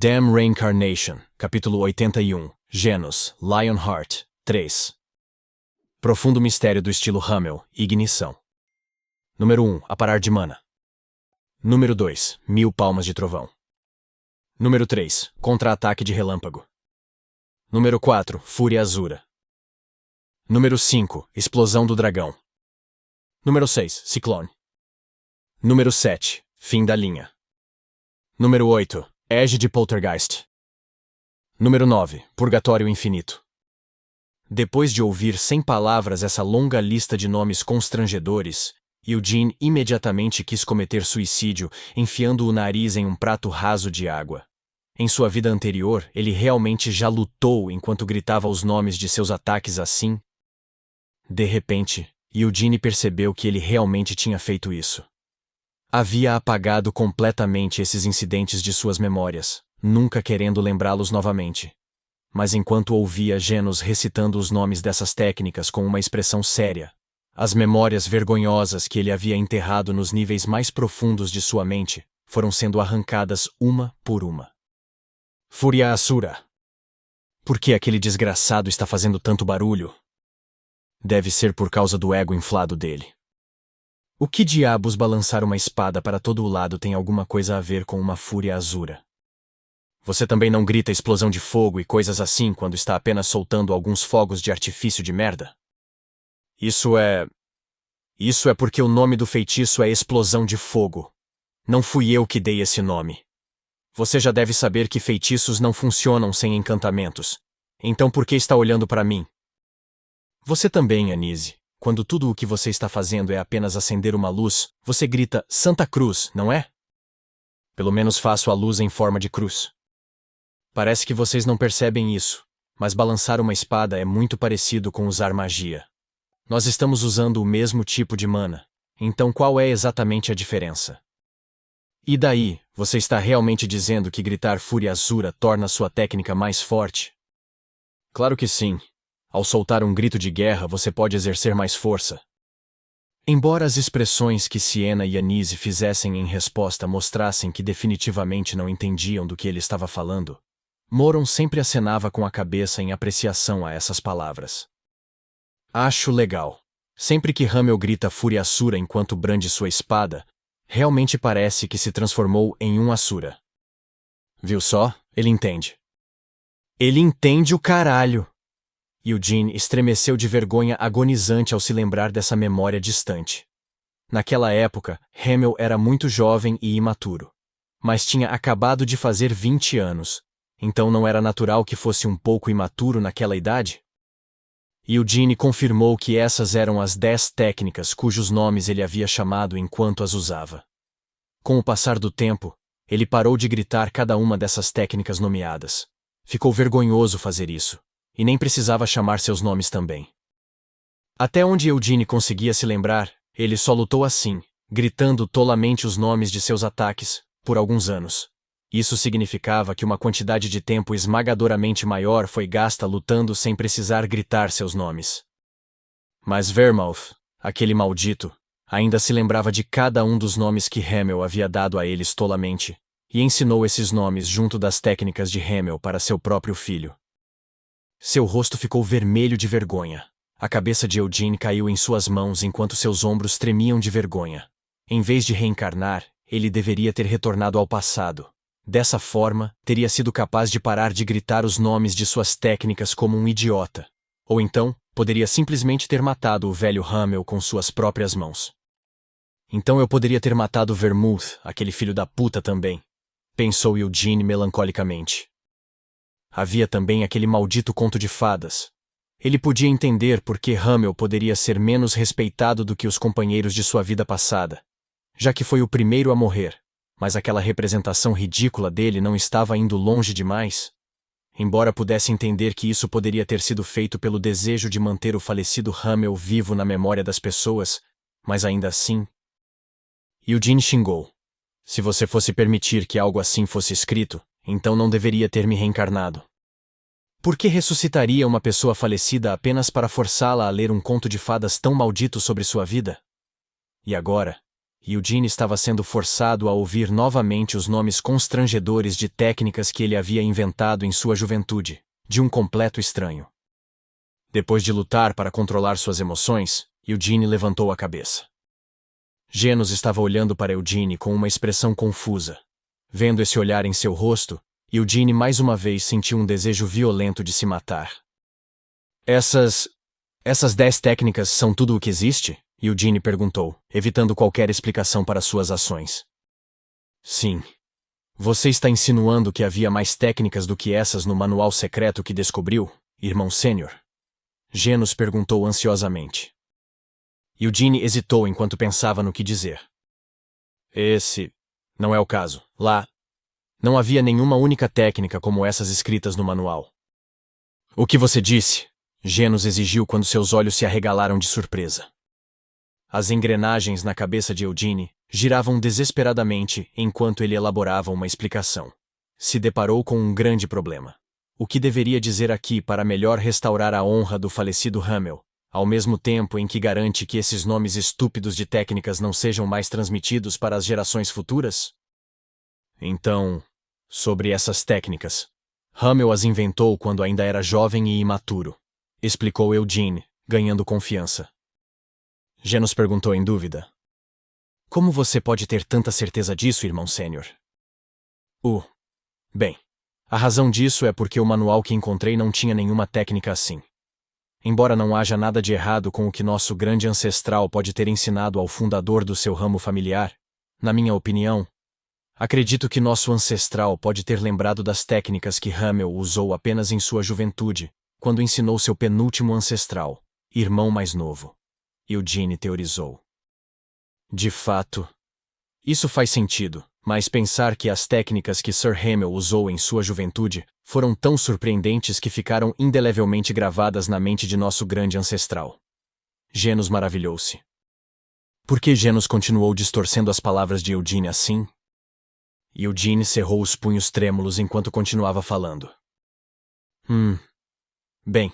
Damn Reincarnation, capítulo 81, Genos, Lionheart, 3. Profundo mistério do estilo Hamel, ignição. Número 1, aparar de mana. Número 2, 1000 palmas de trovão. Número 3, contra-ataque de relâmpago. Número 4, fúria azura. Número 5, explosão do dragão. Número 6, ciclone. Número 7, fim da linha. Número 8, égide poltergeist. Número 9, purgatório infinito. Depois de ouvir sem palavras essa longa lista de nomes constrangedores, Eugene imediatamente quis cometer suicídio, enfiando o nariz em um prato raso de água. Em sua vida anterior, ele realmente já lutou enquanto gritava os nomes de seus ataques assim. De repente, Eugene percebeu que ele realmente tinha feito isso. Havia apagado completamente esses incidentes de suas memórias, nunca querendo lembrá-los novamente. Mas enquanto ouvia Genos recitando os nomes dessas técnicas com uma expressão séria, as memórias vergonhosas que ele havia enterrado nos níveis mais profundos de sua mente foram sendo arrancadas uma por uma. Fúria Asura. Por que aquele desgraçado está fazendo tanto barulho? Deve ser por causa do ego inflado dele. O que diabos balançar uma espada para todo o lado tem alguma coisa a ver com uma fúria azura? Você também não grita explosão de fogo e coisas assim quando está apenas soltando alguns fogos de artifício de merda? Isso é porque o nome do feitiço é explosão de fogo. Não fui eu que dei esse nome. Você já deve saber que feitiços não funcionam sem encantamentos. Então por que está olhando para mim? Você também, Anise. Quando tudo o que você está fazendo é apenas acender uma luz, você grita Santa Cruz, não é? Pelo menos faço a luz em forma de cruz. Parece que vocês não percebem isso, mas balançar uma espada é muito parecido com usar magia. Nós estamos usando o mesmo tipo de mana, então qual é exatamente a diferença? E daí, você está realmente dizendo que gritar Fúria Azura torna sua técnica mais forte? Claro que sim. Ao soltar um grito de guerra, você pode exercer mais força. Embora as expressões que Siena e Anise fizessem em resposta mostrassem que definitivamente não entendiam do que ele estava falando, Moron sempre acenava com a cabeça em apreciação a essas palavras. Acho legal. Sempre que Hamel grita Fúria Asura enquanto brande sua espada, realmente parece que se transformou em um Asura. Viu só? Ele entende. Ele entende o caralho! Eugene estremeceu de vergonha agonizante ao se lembrar dessa memória distante. Naquela época, Hamel era muito jovem e imaturo. Mas tinha acabado de fazer 20 anos, então não era natural que fosse um pouco imaturo naquela idade? Eugene confirmou que essas eram as 10 técnicas cujos nomes ele havia chamado enquanto as usava. Com o passar do tempo, ele parou de gritar cada uma dessas técnicas nomeadas. Ficou vergonhoso fazer isso. E nem precisava chamar seus nomes também. Até onde Eugene conseguia se lembrar, ele só lutou assim, gritando tolamente os nomes de seus ataques, por alguns anos. Isso significava que uma quantidade de tempo esmagadoramente maior foi gasta lutando sem precisar gritar seus nomes. Mas Vermouth, aquele maldito, ainda se lembrava de cada um dos nomes que Hamel havia dado a eles tolamente, e ensinou esses nomes junto das técnicas de Hamel para seu próprio filho. Seu rosto ficou vermelho de vergonha. A cabeça de Eugene caiu em suas mãos enquanto seus ombros tremiam de vergonha. Em vez de reencarnar, ele deveria ter retornado ao passado. Dessa forma, teria sido capaz de parar de gritar os nomes de suas técnicas como um idiota. Ou então, poderia simplesmente ter matado o velho Hamel com suas próprias mãos. Então eu poderia ter matado Vermouth, aquele filho da puta também, pensou Eugene melancolicamente. Havia também aquele maldito conto de fadas. Ele podia entender por que Hamel poderia ser menos respeitado do que os companheiros de sua vida passada, já que foi o primeiro a morrer, mas aquela representação ridícula dele não estava indo longe demais? Embora pudesse entender que isso poderia ter sido feito pelo desejo de manter o falecido Hamel vivo na memória das pessoas, mas ainda assim... Eugene xingou. Se você fosse permitir que algo assim fosse escrito, então não deveria ter me reencarnado. Por que ressuscitaria uma pessoa falecida apenas para forçá-la a ler um conto de fadas tão maldito sobre sua vida? E agora, e Eugene estava sendo forçado a ouvir novamente os nomes constrangedores de técnicas que ele havia inventado em sua juventude, de um completo estranho. Depois de lutar para controlar suas emoções, Eugene levantou a cabeça. Genos estava olhando para Eugene com uma expressão confusa. Vendo esse olhar em seu rosto, Eugene mais uma vez sentiu um desejo violento de se matar. Essas 10 técnicas são tudo o que existe? Eugene perguntou, evitando qualquer explicação para suas ações. Sim. Você está insinuando que havia mais técnicas do que essas no manual secreto que descobriu, irmão sênior? Genos perguntou ansiosamente. Eugene hesitou enquanto pensava no que dizer. Esse não é o caso. Lá, não havia nenhuma única técnica como essas escritas no manual. O que você disse? Genos exigiu quando seus olhos se arregalaram de surpresa. As engrenagens na cabeça de Eugene giravam desesperadamente enquanto ele elaborava uma explicação. Se deparou com um grande problema. O que deveria dizer aqui para melhor restaurar a honra do falecido Hamel, ao mesmo tempo em que garante que esses nomes estúpidos de técnicas não sejam mais transmitidos para as gerações futuras? Então, sobre essas técnicas, Hamel as inventou quando ainda era jovem e imaturo, explicou Eugene, ganhando confiança. Genos perguntou em dúvida. Como você pode ter tanta certeza disso, irmão sênior? Bem, a razão disso é porque o manual que encontrei não tinha nenhuma técnica assim. Embora não haja nada de errado com o que nosso grande ancestral pode ter ensinado ao fundador do seu ramo familiar, na minha opinião, acredito que nosso ancestral pode ter lembrado das técnicas que Hamel usou apenas em sua juventude, quando ensinou seu penúltimo ancestral, irmão mais novo. Eugene teorizou. De fato, isso faz sentido, mas pensar que as técnicas que Sir Hamel usou em sua juventude foram tão surpreendentes que ficaram indelevelmente gravadas na mente de nosso grande ancestral. Genos maravilhou-se. Por que Genos continuou distorcendo as palavras de Eugene assim? Eugene cerrou os punhos trêmulos enquanto continuava falando. Bem,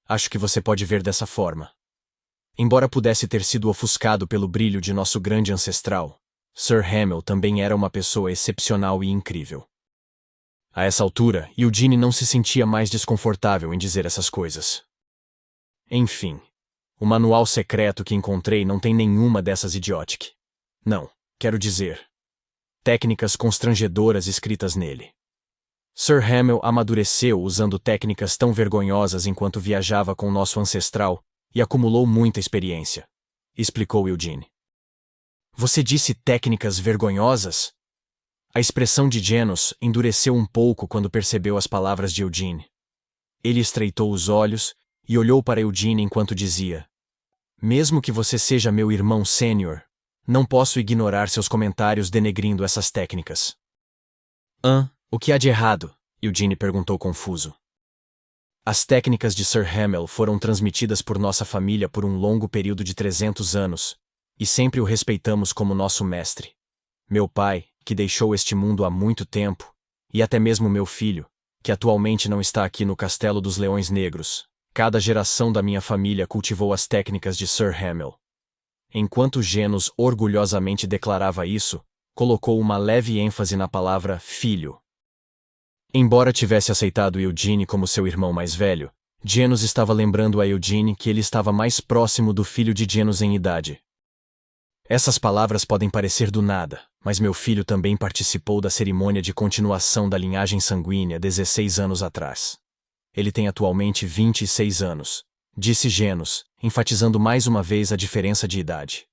acho que você pode ver dessa forma. Embora pudesse ter sido ofuscado pelo brilho de nosso grande ancestral, Sir Hamel também era uma pessoa excepcional e incrível. A essa altura, Eugene não se sentia mais desconfortável em dizer essas coisas. Enfim, o manual secreto que encontrei não tem nenhuma dessas idiotic. Não, quero dizer, técnicas constrangedoras escritas nele. Sir Hamel amadureceu usando técnicas tão vergonhosas enquanto viajava com nosso ancestral e acumulou muita experiência, explicou Eugene. Você disse técnicas vergonhosas? A expressão de Genos endureceu um pouco quando percebeu as palavras de Eugene. Ele estreitou os olhos e olhou para Eugene enquanto dizia: Mesmo que você seja meu irmão sênior, não posso ignorar seus comentários denegrindo essas técnicas. O que há de errado? Eugene perguntou confuso. As técnicas de Sir Hamel foram transmitidas por nossa família por um longo período de 300 anos, e sempre o respeitamos como nosso mestre. Meu pai, que deixou este mundo há muito tempo, e até mesmo meu filho, que atualmente não está aqui no Castelo dos Leões Negros, cada geração da minha família cultivou as técnicas de Sir Hamel. Enquanto Genos orgulhosamente declarava isso, colocou uma leve ênfase na palavra filho. Embora tivesse aceitado Eugene como seu irmão mais velho, Genos estava lembrando a Eugene que ele estava mais próximo do filho de Genos em idade. Essas palavras podem parecer do nada, mas meu filho também participou da cerimônia de continuação da linhagem sanguínea 16 anos atrás. Ele tem atualmente 26 anos, disse Genos, enfatizando mais uma vez a diferença de idade.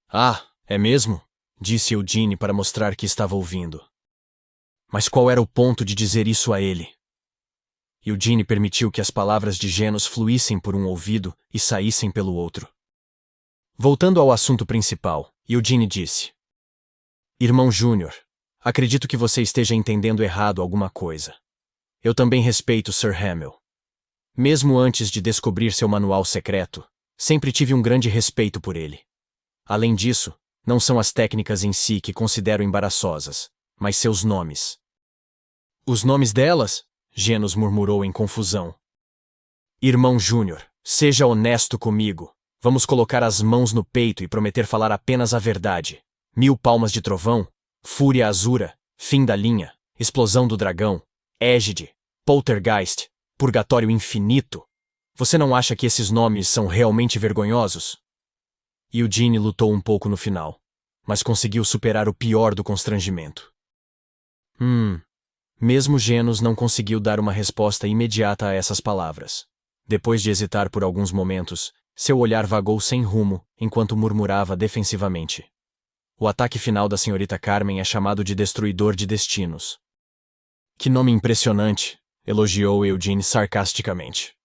Ah, é mesmo? Disse Eugene para mostrar que estava ouvindo. Mas qual era o ponto de dizer isso a ele? Eugene permitiu que as palavras de Genos fluíssem por um ouvido e saíssem pelo outro. Voltando ao assunto principal, Eugene disse: Irmão Júnior, acredito que você esteja entendendo errado alguma coisa. Eu também respeito Sir Hamel. Mesmo antes de descobrir seu manual secreto, sempre tive um grande respeito por ele. Além disso, não são as técnicas em si que considero embaraçosas, mas seus nomes. Os nomes delas? Genos murmurou em confusão. Irmão Júnior, seja honesto comigo. Vamos colocar as mãos no peito e prometer falar apenas a verdade. 1000 palmas de trovão, fúria azura, fim da linha, explosão do dragão, égide, poltergeist, purgatório infinito. Você não acha que esses nomes são realmente vergonhosos? Eugene lutou um pouco no final, mas conseguiu superar o pior do constrangimento. Mesmo Genos não conseguiu dar uma resposta imediata a essas palavras. Depois de hesitar por alguns momentos, seu olhar vagou sem rumo enquanto murmurava defensivamente. O ataque final da senhorita Carmen é chamado de Destruidor de Destinos. Que nome impressionante, elogiou Eugene sarcasticamente.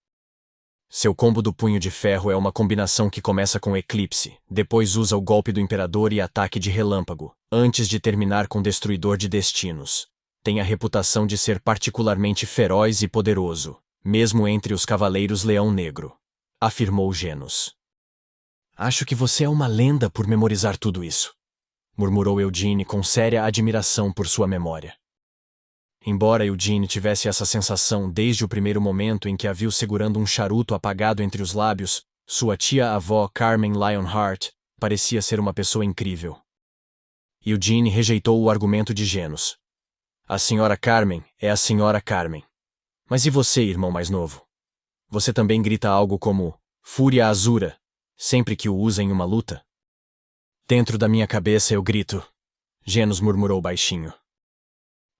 Seu combo do punho de ferro é uma combinação que começa com Eclipse, depois usa o golpe do Imperador e ataque de relâmpago, antes de terminar com Destruidor de Destinos. Tem a reputação de ser particularmente feroz e poderoso, mesmo entre os Cavaleiros Leão Negro, afirmou Genos. Acho que você é uma lenda por memorizar tudo isso, murmurou Eugene com séria admiração por sua memória. Embora Eugene tivesse essa sensação desde o primeiro momento em que a viu segurando um charuto apagado entre os lábios, sua tia-avó Carmen Lionheart parecia ser uma pessoa incrível. Eugene rejeitou o argumento de Genos. A senhora Carmen é a senhora Carmen. Mas e você, irmão mais novo? Você também grita algo como Fúria Azura, sempre que o usa em uma luta? Dentro da minha cabeça eu grito, Genos murmurou baixinho.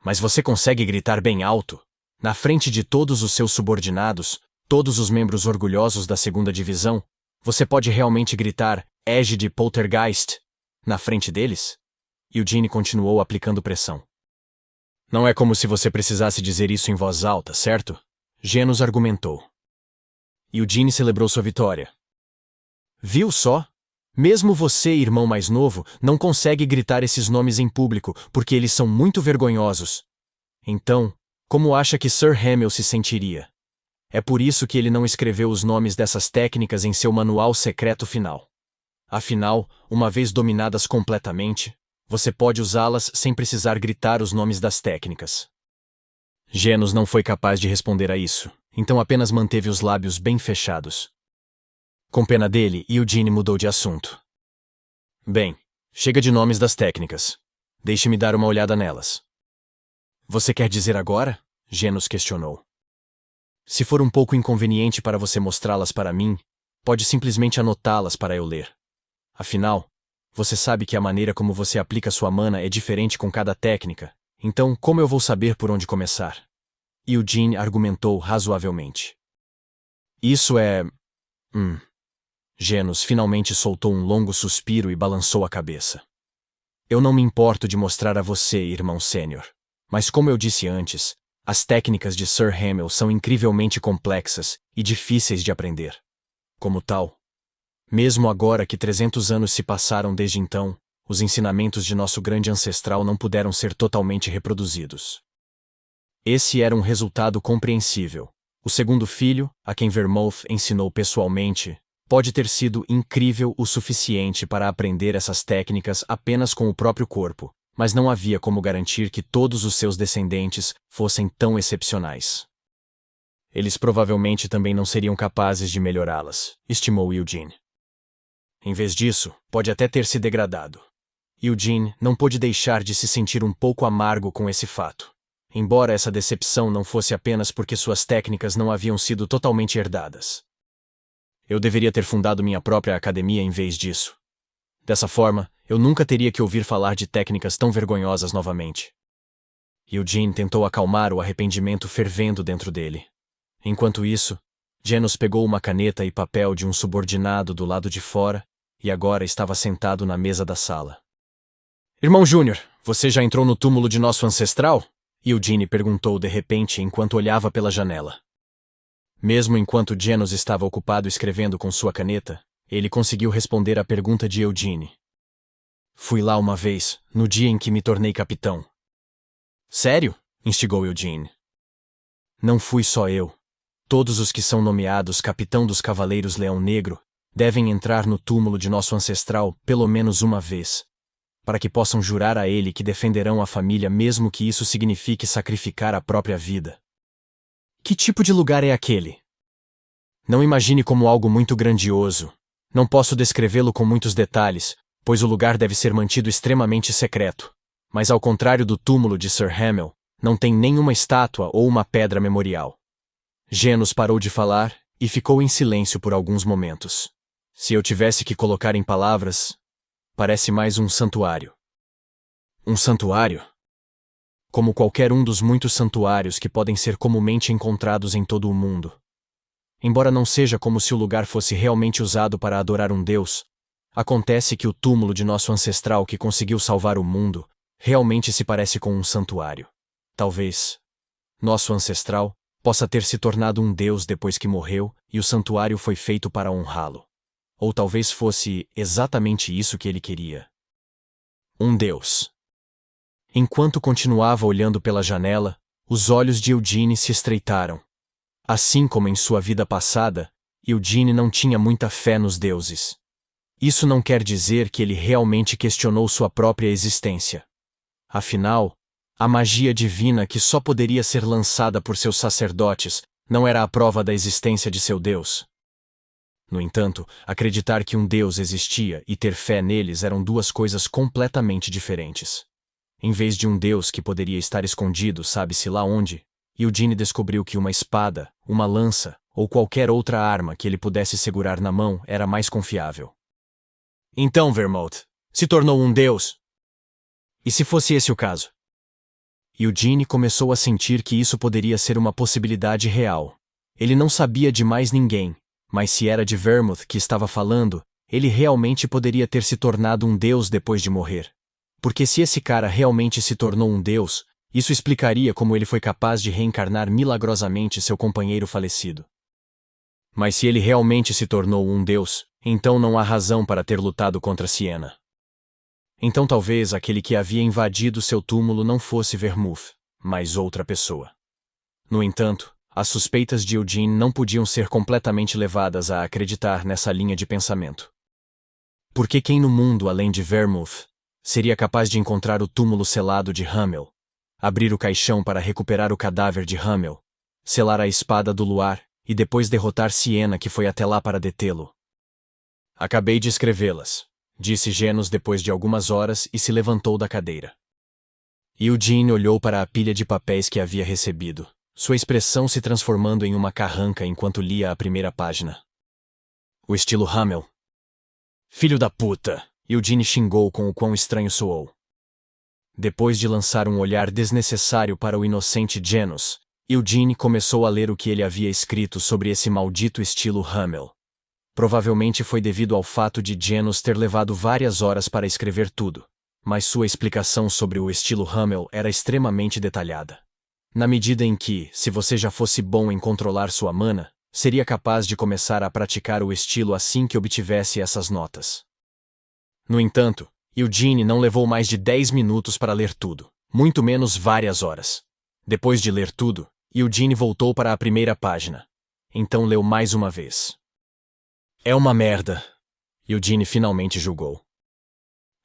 Mas você consegue gritar bem alto, na frente de todos os seus subordinados, todos os membros orgulhosos da segunda divisão? Você pode realmente gritar Égide Poltergeist na frente deles? Eugene continuou aplicando pressão. Não é como se você precisasse dizer isso em voz alta, certo? Genos argumentou. Eugene celebrou sua vitória. Viu só? Mesmo você, irmão mais novo, não consegue gritar esses nomes em público porque eles são muito vergonhosos. Então, como acha que Sir Hamill se sentiria? É por isso que ele não escreveu os nomes dessas técnicas em seu manual secreto final. Afinal, uma vez dominadas completamente, você pode usá-las sem precisar gritar os nomes das técnicas. Genos não foi capaz de responder a isso, então apenas manteve os lábios bem fechados. Com pena dele, Eugene mudou de assunto. Bem, chega de nomes das técnicas. Deixe-me dar uma olhada nelas. Você quer dizer agora? Genos questionou. Se for um pouco inconveniente para você mostrá-las para mim, pode simplesmente anotá-las para eu ler. Afinal, você sabe que a maneira como você aplica sua mana é diferente com cada técnica, então como eu vou saber por onde começar? Eugene argumentou razoavelmente. Isso é... Genos finalmente soltou um longo suspiro e balançou a cabeça. Eu não me importo de mostrar a você, irmão sênior, mas como eu disse antes, as técnicas de Sir Hamill são incrivelmente complexas e difíceis de aprender. Como tal, mesmo agora que 300 anos se passaram desde então, os ensinamentos de nosso grande ancestral não puderam ser totalmente reproduzidos. Esse era um resultado compreensível. O segundo filho, a quem Vermouth ensinou pessoalmente, pode ter sido incrível o suficiente para aprender essas técnicas apenas com o próprio corpo, mas não havia como garantir que todos os seus descendentes fossem tão excepcionais. Eles provavelmente também não seriam capazes de melhorá-las, estimou Eugene. Em vez disso, pode até ter se degradado. Eugene não pôde deixar de se sentir um pouco amargo com esse fato, embora essa decepção não fosse apenas porque suas técnicas não haviam sido totalmente herdadas. Eu deveria ter fundado minha própria academia em vez disso. Dessa forma, eu nunca teria que ouvir falar de técnicas tão vergonhosas novamente. Eugene tentou acalmar o arrependimento fervendo dentro dele. Enquanto isso, Genos pegou uma caneta e papel de um subordinado do lado de fora e agora estava sentado na mesa da sala. Irmão Júnior, você já entrou no túmulo de nosso ancestral? Eugene perguntou de repente enquanto olhava pela janela. Mesmo enquanto Genos estava ocupado escrevendo com sua caneta, ele conseguiu responder à pergunta de Eugene. Fui lá uma vez, no dia em que me tornei capitão. Sério? Instigou Eugene. Não fui só eu. Todos os que são nomeados capitão dos Cavaleiros Leão Negro devem entrar no túmulo de nosso ancestral pelo menos uma vez, para que possam jurar a ele que defenderão a família mesmo que isso signifique sacrificar a própria vida. Que tipo de lugar é aquele? Não imagine como algo muito grandioso, Não posso descrevê-lo com muitos detalhes, pois o lugar deve ser mantido extremamente secreto. Mas ao contrário do túmulo de Sir Hamel, não tem nenhuma estátua ou uma pedra memorial. Genos parou de falar e ficou em silêncio por alguns momentos. Se eu tivesse que colocar em palavras, parece mais um santuário. Um santuário? Como qualquer um dos muitos santuários que podem ser comumente encontrados em todo o mundo. Embora não seja como se o lugar fosse realmente usado para adorar um deus, acontece que o túmulo de nosso ancestral que conseguiu salvar o mundo realmente se parece com um santuário. Talvez nosso ancestral possa ter se tornado um deus depois que morreu e o santuário foi feito para honrá-lo. Ou talvez fosse exatamente isso que ele queria. Um deus. Enquanto continuava olhando pela janela, os olhos de Eugene se estreitaram. Assim como em sua vida passada, Eugene não tinha muita fé nos deuses. Isso não quer dizer que ele realmente questionou sua própria existência. Afinal, a magia divina que só poderia ser lançada por seus sacerdotes não era a prova da existência de seu Deus. No entanto, acreditar que um Deus existia e ter fé neles eram duas coisas completamente diferentes. Em vez de um Deus que poderia estar escondido sabe-se lá onde, Eugene descobriu que uma espada, uma lança ou qualquer outra arma que ele pudesse segurar na mão era mais confiável. Então, Vermouth, se tornou um Deus? E se fosse esse o caso? Eugene começou a sentir que isso poderia ser uma possibilidade real. Ele não sabia de mais ninguém, mas se era de Vermouth que estava falando, ele realmente poderia ter se tornado um deus depois de morrer. Porque se esse cara realmente se tornou um deus, isso explicaria como ele foi capaz de reencarnar milagrosamente seu companheiro falecido. Mas se ele realmente se tornou um deus, então não há razão para ter lutado contra Siena. Então talvez aquele que havia invadido seu túmulo não fosse Vermouth, mas outra pessoa. No entanto, as suspeitas de Eugene não podiam ser completamente levadas a acreditar nessa linha de pensamento. Porque quem no mundo, além de Vermouth, seria capaz de encontrar o túmulo selado de Hamel, abrir o caixão para recuperar o cadáver de Hamel, selar a espada do luar e depois derrotar Siena que foi até lá para detê-lo? Acabei de escrevê-las, disse Genos depois de algumas horas e se levantou da cadeira. Eugene olhou para a pilha de papéis que havia recebido, sua expressão se transformando em uma carranca enquanto lia a primeira página. O estilo Hamel. Filho da puta! Eugene xingou com o quão estranho soou. Depois de lançar um olhar desnecessário para o inocente Genos, Eugene começou a ler o que ele havia escrito sobre esse maldito estilo Hamel. Provavelmente foi devido ao fato de Genos ter levado várias horas para escrever tudo, mas sua explicação sobre o estilo Hamel era extremamente detalhada. Na medida em que, se você já fosse bom em controlar sua mana, seria capaz de começar a praticar o estilo assim que obtivesse essas notas. No entanto, Eugene não levou mais de 10 minutos para ler tudo, muito menos várias horas. Depois de ler tudo, Eugene voltou para a primeira página. Então leu mais uma vez. É uma merda, Eugene finalmente julgou.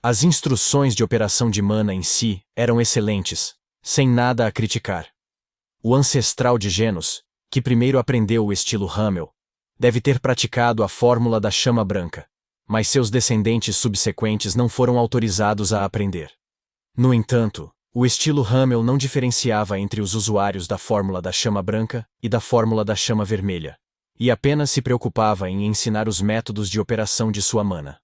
As instruções de operação de mana em si eram excelentes, sem nada a criticar. O ancestral de Genos, que primeiro aprendeu o estilo Hamel, deve ter praticado a fórmula da chama branca, mas seus descendentes subsequentes não foram autorizados a aprender. No entanto, o estilo Hamel não diferenciava entre os usuários da fórmula da chama branca e da fórmula da chama vermelha, e apenas se preocupava em ensinar os métodos de operação de sua mana.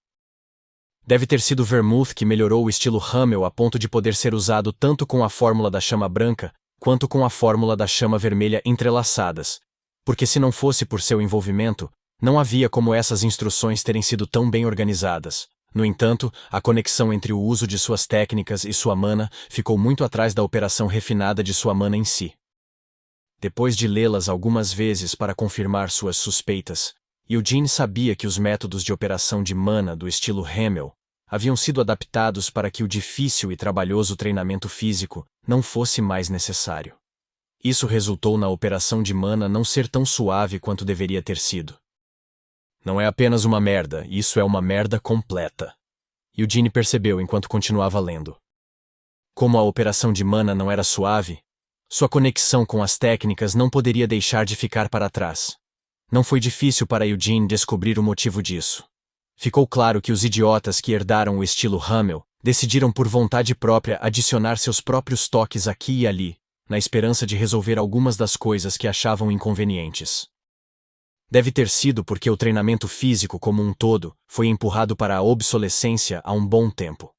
Deve ter sido Vermouth que melhorou o estilo Hamel a ponto de poder ser usado tanto com a fórmula da chama branca quanto com a fórmula da chama vermelha entrelaçadas, porque se não fosse por seu envolvimento, não havia como essas instruções terem sido tão bem organizadas. No entanto, a conexão entre o uso de suas técnicas e sua mana ficou muito atrás da operação refinada de sua mana em si. Depois de lê-las algumas vezes para confirmar suas suspeitas, Eugene sabia que os métodos de operação de mana do estilo Hamel haviam sido adaptados para que o difícil e trabalhoso treinamento físico não fosse mais necessário. Isso resultou na operação de mana não ser tão suave quanto deveria ter sido. Não é apenas uma merda, isso é uma merda completa. Eugene percebeu enquanto continuava lendo. Como a operação de mana não era suave, sua conexão com as técnicas não poderia deixar de ficar para trás. Não foi difícil para Eugene descobrir o motivo disso. Ficou claro que os idiotas que herdaram o estilo Hamel decidiram por vontade própria adicionar seus próprios toques aqui e ali, na esperança de resolver algumas das coisas que achavam inconvenientes. Deve ter sido porque o treinamento físico como um todo foi empurrado para a obsolescência há um bom tempo.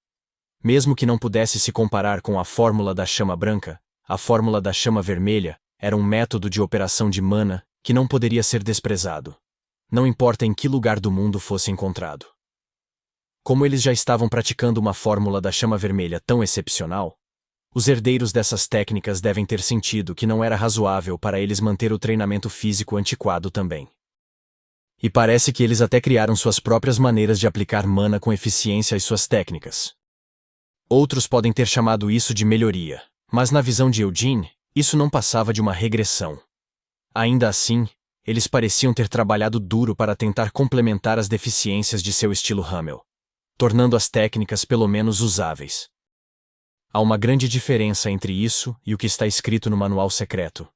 Mesmo que não pudesse se comparar com a fórmula da chama branca, a fórmula da chama vermelha era um método de operação de mana que não poderia ser desprezado. Não importa em que lugar do mundo fosse encontrado. Como eles já estavam praticando uma fórmula da chama vermelha tão excepcional, os herdeiros dessas técnicas devem ter sentido que não era razoável para eles manter o treinamento físico antiquado também. E parece que eles até criaram suas próprias maneiras de aplicar mana com eficiência às suas técnicas. Outros podem ter chamado isso de melhoria, mas na visão de Eugene, isso não passava de uma regressão. Ainda assim, eles pareciam ter trabalhado duro para tentar complementar as deficiências de seu estilo Hamel, tornando as técnicas pelo menos usáveis. Há uma grande diferença entre isso e o que está escrito no manual secreto.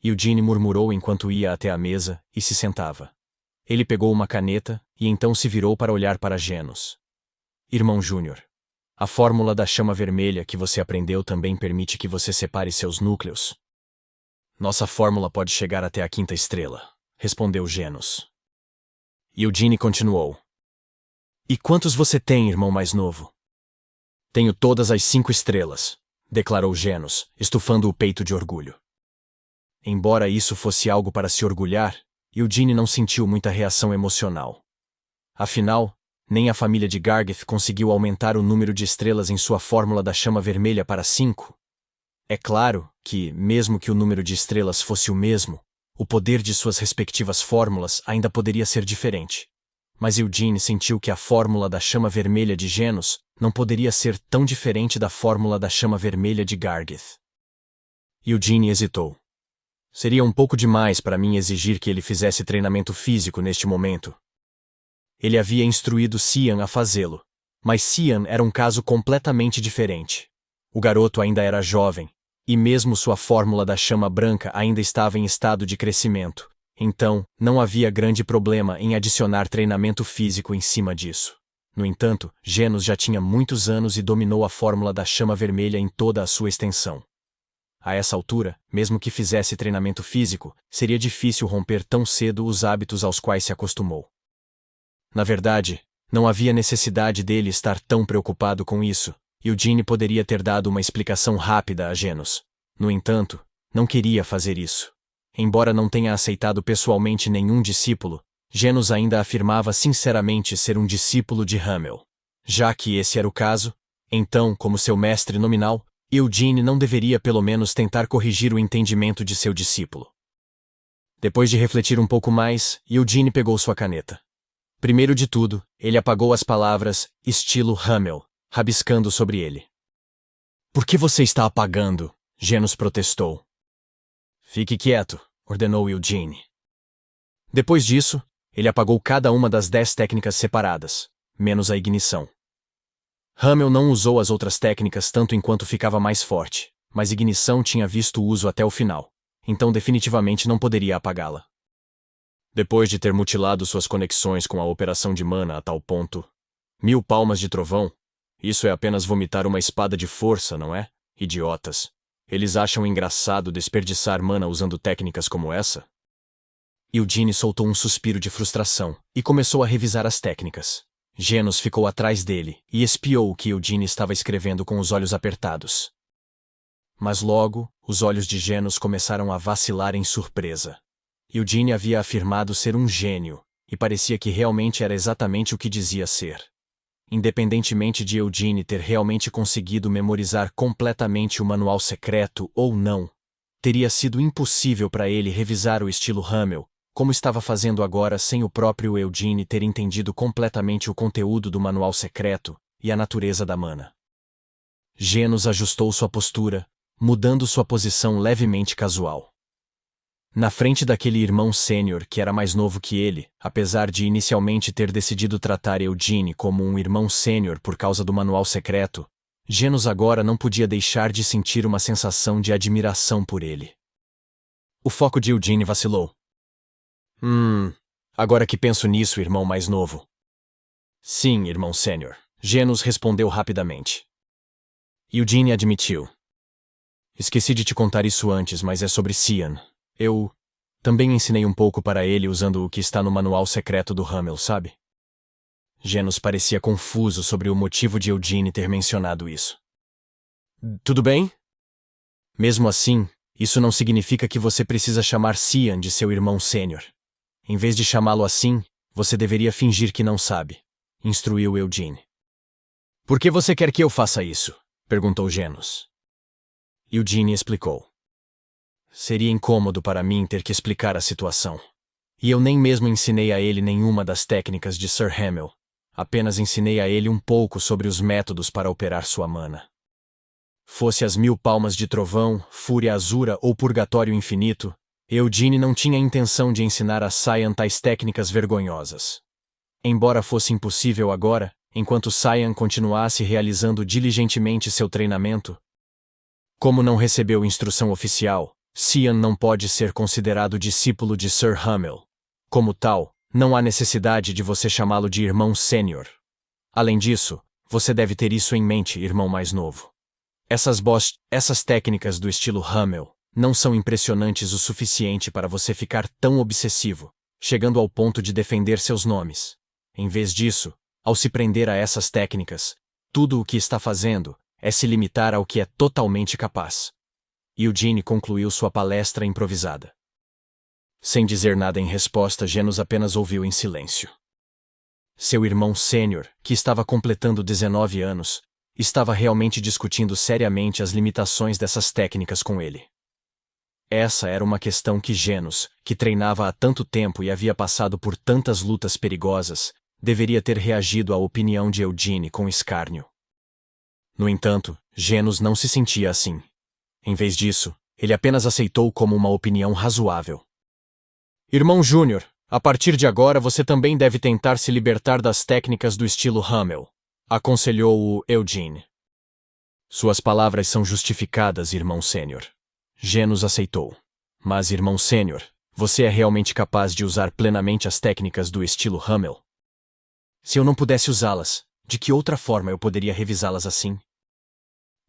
Eugene murmurou enquanto ia até a mesa e se sentava. Ele pegou uma caneta e então se virou para olhar para Genos. Irmão Júnior, a fórmula da chama vermelha que você aprendeu também permite que você separe seus núcleos. Nossa fórmula pode chegar até a 5ª estrela, respondeu Genos. Eugene continuou. E quantos você tem, irmão mais novo? Tenho todas as 5 estrelas, declarou Genos, estufando o peito de orgulho. Embora isso fosse algo para se orgulhar, Eugene não sentiu muita reação emocional. Afinal, nem a família de Gargeth conseguiu aumentar o número de estrelas em sua fórmula da chama vermelha para 5. É claro que, mesmo que o número de estrelas fosse o mesmo, o poder de suas respectivas fórmulas ainda poderia ser diferente. Mas Eugene sentiu que a fórmula da chama vermelha de Genos não poderia ser tão diferente da fórmula da chama vermelha de Gargeth. Eugene hesitou. Seria um pouco demais para mim exigir que ele fizesse treinamento físico neste momento. Ele havia instruído Cian a fazê-lo, mas Cian era um caso completamente diferente. O garoto ainda era jovem, e mesmo sua fórmula da chama branca ainda estava em estado de crescimento, então não havia grande problema em adicionar treinamento físico em cima disso. No entanto, Genos já tinha muitos anos e dominou a fórmula da chama vermelha em toda a sua extensão. A essa altura, mesmo que fizesse treinamento físico, seria difícil romper tão cedo os hábitos aos quais se acostumou. Na verdade, não havia necessidade dele estar tão preocupado com isso. Eugene poderia ter dado uma explicação rápida a Genos. No entanto, não queria fazer isso. Embora não tenha aceitado pessoalmente nenhum discípulo, Genos ainda afirmava sinceramente ser um discípulo de Hamel. Já que esse era o caso, então, como seu mestre nominal, Eugene não deveria pelo menos tentar corrigir o entendimento de seu discípulo. Depois de refletir um pouco mais, Eugene pegou sua caneta. Primeiro de tudo, ele apagou as palavras estilo Hamel, rabiscando sobre ele. Por que você está apagando? Genos protestou. Fique quieto, ordenou Eugene. Depois disso, ele apagou cada uma das 10 técnicas separadas, menos a ignição. Hamel não usou as outras técnicas tanto enquanto ficava mais forte, mas ignição tinha visto o uso até o final, então definitivamente não poderia apagá-la. Depois de ter mutilado suas conexões com a operação de mana a tal ponto, 1000 palmas de trovão, isso é apenas vomitar uma espada de força, não é? Idiotas. Eles acham engraçado desperdiçar mana usando técnicas como essa? Eugene soltou um suspiro de frustração e começou a revisar as técnicas. Genos ficou atrás dele e espiou o que Eugene estava escrevendo com os olhos apertados. Mas logo, os olhos de Genos começaram a vacilar em surpresa. Eugene havia afirmado ser um gênio, e parecia que realmente era exatamente o que dizia ser. Independentemente de Eugene ter realmente conseguido memorizar completamente o manual secreto ou não, teria sido impossível para ele revisar o estilo Hamel, como estava fazendo agora sem o próprio Eugene ter entendido completamente o conteúdo do manual secreto e a natureza da mana. Genos ajustou sua postura, mudando sua posição levemente casual. Na frente daquele irmão sênior que era mais novo que ele, apesar de inicialmente ter decidido tratar Eugene como um irmão sênior por causa do manual secreto, Genos agora não podia deixar de sentir uma sensação de admiração por ele. O foco de Eugene vacilou. Agora que penso nisso, irmão mais novo. Sim, irmão sênior. Genos respondeu rapidamente. Eugene admitiu. Esqueci de te contar isso antes, mas é sobre Cian. Eu também ensinei um pouco para ele usando o que está no manual secreto do Hamel, sabe? Genos parecia confuso sobre o motivo de Eugene ter mencionado isso. Tudo bem? Mesmo assim, isso não significa que você precisa chamar Cian de seu irmão sênior. Em vez de chamá-lo assim, você deveria fingir que não sabe, instruiu Eugene. Por que você quer que eu faça isso? Perguntou Genos. Eugene explicou. Seria incômodo para mim ter que explicar a situação. E eu nem mesmo ensinei a ele nenhuma das técnicas de Sir Hamel. Apenas ensinei a ele um pouco sobre os métodos para operar sua mana. Fosse as 1000 palmas de trovão, fúria azura ou purgatório infinito, Eugene não tinha intenção de ensinar a Cyan tais técnicas vergonhosas. Embora fosse impossível agora, enquanto Cyan continuasse realizando diligentemente seu treinamento. Como não recebeu instrução oficial, Cian não pode ser considerado discípulo de Sir Hamel. Como tal, não há necessidade de você chamá-lo de irmão sênior. Além disso, você deve ter isso em mente, irmão mais novo. Essas técnicas do estilo Hamel não são impressionantes o suficiente para você ficar tão obsessivo, chegando ao ponto de defender seus nomes. Em vez disso, ao se prender a essas técnicas, tudo o que está fazendo é se limitar ao que é totalmente capaz. Eugene concluiu sua palestra improvisada. Sem dizer nada em resposta, Genos apenas ouviu em silêncio. Seu irmão sênior, que estava completando 19 anos, estava realmente discutindo seriamente as limitações dessas técnicas com ele. Essa era uma questão que Genos, que treinava há tanto tempo e havia passado por tantas lutas perigosas, deveria ter reagido à opinião de Eugene com escárnio. No entanto, Genos não se sentia assim. Em vez disso, ele apenas aceitou como uma opinião razoável. Irmão Júnior, a partir de agora você também deve tentar se libertar das técnicas do estilo Hamel, aconselhou-o Eugene. Suas palavras são justificadas, irmão sênior. Genos aceitou. Mas, irmão sênior, você é realmente capaz de usar plenamente as técnicas do estilo Hamel? Se eu não pudesse usá-las, de que outra forma eu poderia revisá-las assim?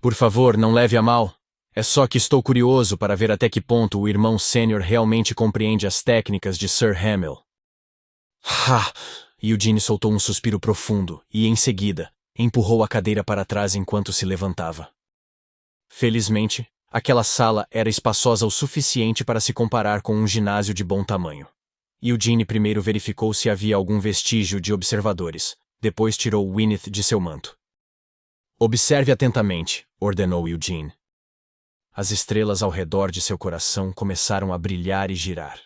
Por favor, não leve a mal. É só que estou curioso para ver até que ponto o irmão sênior realmente compreende as técnicas de Sir Hamel. Ha! Eugene soltou um suspiro profundo e, em seguida, empurrou a cadeira para trás enquanto se levantava. Felizmente, aquela sala era espaçosa o suficiente para se comparar com um ginásio de bom tamanho. Eugene primeiro verificou se havia algum vestígio de observadores, depois tirou Wynneth de seu manto. Observe atentamente, ordenou Eugene. As estrelas ao redor de seu coração começaram a brilhar e girar.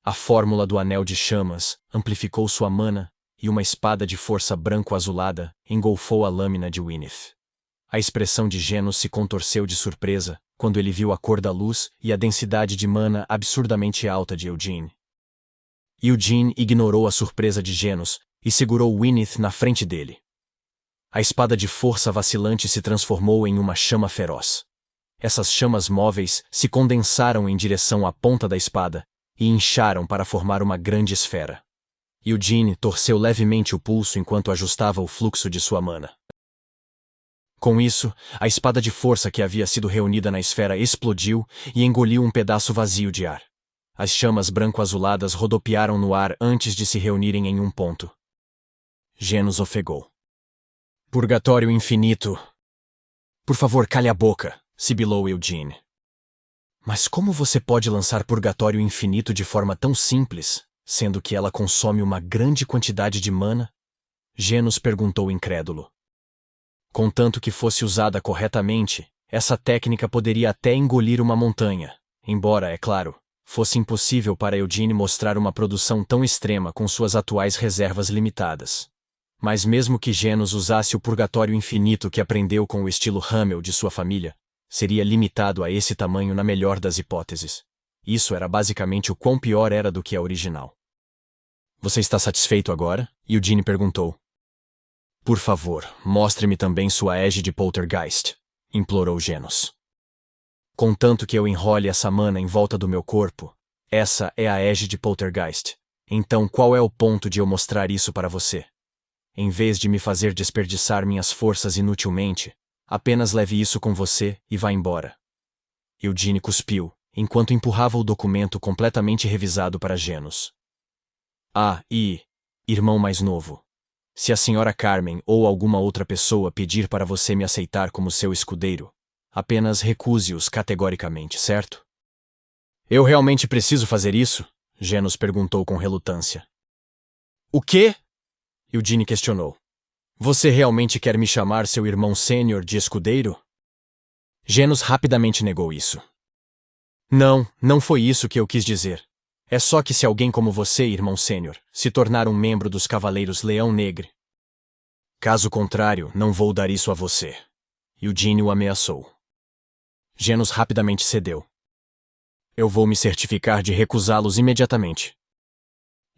A fórmula do anel de chamas amplificou sua mana e uma espada de força branco-azulada engolfou a lâmina de Wynneth. A expressão de Genos se contorceu de surpresa quando ele viu a cor da luz e a densidade de mana absurdamente alta de Eugene. Eugene ignorou a surpresa de Genos e segurou Wynneth na frente dele. A espada de força vacilante se transformou em uma chama feroz. Essas chamas móveis se condensaram em direção à ponta da espada e incharam para formar uma grande esfera. Eugene torceu levemente o pulso enquanto ajustava o fluxo de sua mana. Com isso, a espada de força que havia sido reunida na esfera explodiu e engoliu um pedaço vazio de ar. As chamas branco-azuladas rodopiaram no ar antes de se reunirem em um ponto. Genos ofegou. Purgatório infinito. Por favor, cale a boca, sibilou Eugene. Mas como você pode lançar purgatório infinito de forma tão simples, sendo que ela consome uma grande quantidade de mana? Genos perguntou incrédulo. Contanto que fosse usada corretamente, essa técnica poderia até engolir uma montanha, embora, é claro, fosse impossível para Eugene mostrar uma produção tão extrema com suas atuais reservas limitadas. Mas mesmo que Genos usasse o purgatório infinito que aprendeu com o estilo Hamel de sua família, seria limitado a esse tamanho na melhor das hipóteses. Isso era basicamente o quão pior era do que a original. Você está satisfeito agora? Eugene perguntou. Por favor, mostre-me também sua égide poltergeist, implorou Genos. Contanto que eu enrole essa mana em volta do meu corpo, essa é a égide poltergeist. Então qual é o ponto de eu mostrar isso para você? em vez de me fazer desperdiçar minhas forças inutilmente, apenas leve isso com você e vá embora. Eugene cuspiu, enquanto empurrava o documento completamente revisado para Genos. Irmão mais novo. Se a senhora Carmen ou alguma outra pessoa pedir para você me aceitar como seu escudeiro, apenas recuse-os categoricamente, certo? Eu realmente preciso fazer isso? Genos perguntou com relutância. O quê? Eugene questionou. Você realmente quer me chamar seu irmão sênior de escudeiro? Genos rapidamente negou isso. Não foi isso que eu quis dizer. É só que se alguém como você, irmão sênior, se tornar um membro dos Cavaleiros Leão Negre. Caso contrário, não vou dar isso a você. Eugene o ameaçou. Genos rapidamente cedeu. Eu vou me certificar de recusá-los imediatamente.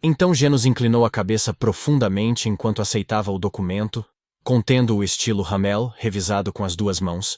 Então Genos inclinou a cabeça profundamente enquanto aceitava o documento, contendo o estilo Hamel, revisado com as duas mãos,